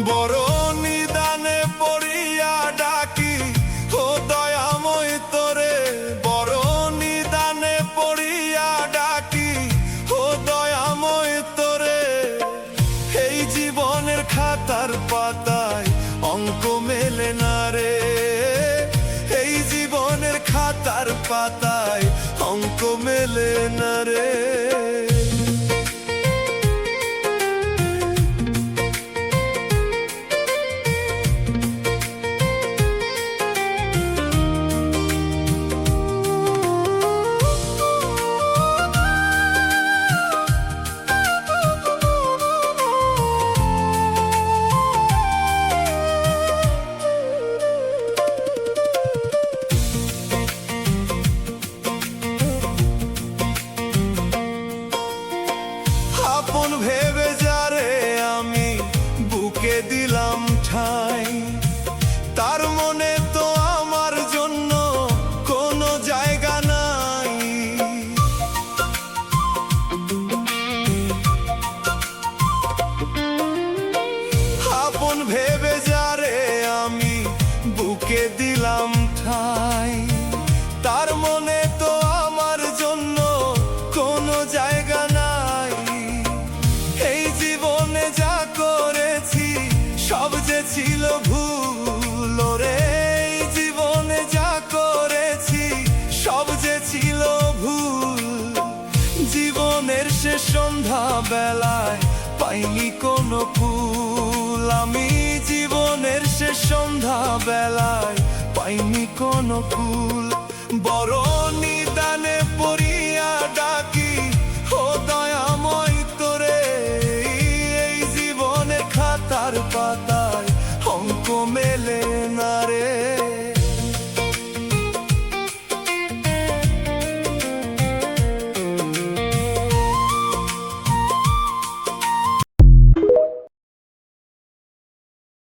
বড় নিদানে পড়িয়া ডাকি ও দয়াময় তোরে, বড় নিদানে পড়িয়া ডাকি ও দয়াময় তোরে। এই জীবনের খাতার পাতায় অঙ্ক মেলে না রে, এই জীবনের খাতার পাতায় অঙ্ক মেলে না রে। আপন ভেবে যারে আমি বুকে দিলাম ঠাই, তার মনে তো আমার জন্য কোনো জায়গা নাই। আপন ভেবে যারে আমি বুকে দিলাম ঠাই, তার মনে তো আমার জন্য কোনো জায়গা নাই। এই জীবনে যা করেছি সব যে ছিল ভুল রে, এই জীবনে যা করেছি সব যে ছিল ভুল। জীবনের শেষ সন্ধ্যা বেলায় পাইনি কোনো ফুল, আমি জীবনের শেষ সন্ধ্যা বেলায় পাইনি কোনো ফুল। বড় নিদানে পড়িয়া ডাকি ও দয়াময় তোরে, এই জীবনের খাতার পাতায় অঙ্ক মেলে